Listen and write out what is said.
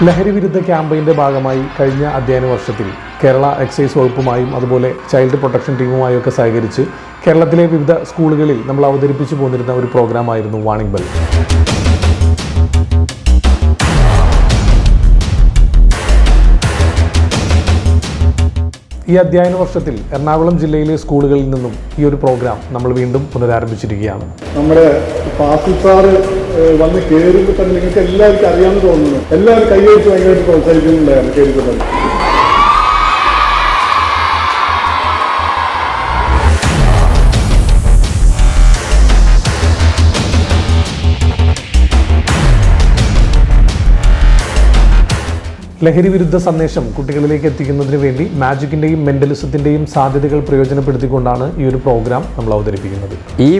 ലഹരി വിരുദ്ധ ക്യാമ്പയിൻ്റെ ഭാഗമായി കഴിഞ്ഞ അധ്യയന വർഷത്തിൽ കേരള എക്സൈസ് വകുപ്പുമായും അതുപോലെ ചൈൽഡ് പ്രൊട്ടക്ഷൻ ടീമുമായും ഒക്കെ സഹകരിച്ച് കേരളത്തിലെ വിവിധ സ്കൂളുകളിൽ നമ്മൾ അവതരിപ്പിച്ചു പോന്നിരുന്ന ഒരു പ്രോഗ്രാമായിരുന്നു വാണിംഗ് ബെൽ. ഈ അധ്യയന വർഷത്തിൽ എറണാകുളം ജില്ലയിലെ സ്കൂളുകളിൽ നിന്നും ഈ ഒരു പ്രോഗ്രാം നമ്മൾ വീണ്ടും പുനരാരംഭിച്ചിരിക്കുകയാണ്. നമ്മുടെ ഫാസിൽ സാറ് വന്ന് കയറുമ്പോൾ തന്നെ നിങ്ങൾക്ക് എല്ലാവർക്കും അറിയാമെന്ന് തോന്നുന്നു. എല്ലാവരും കൈയടിച്ച് ഭയങ്കരമായിട്ട് പ്രോത്സാഹിക്കുന്നുണ്ടായിരുന്നു കയറുമ്പോൾ തന്നെ. ലഹരി വിരുദ്ധ സന്ദേശം കുട്ടികളിലേക്ക് എത്തിക്കുന്നതിന് വേണ്ടി മാജിക്കിൻ്റെയും മെൻ്റലിസത്തിൻ്റെയും സാധ്യതകൾ പ്രയോജനപ്പെടുത്തിക്കൊണ്ടാണ് ഈ ഒരു പ്രോഗ്രാം നമ്മൾ അവതരിപ്പിക്കുന്നത്. ഈ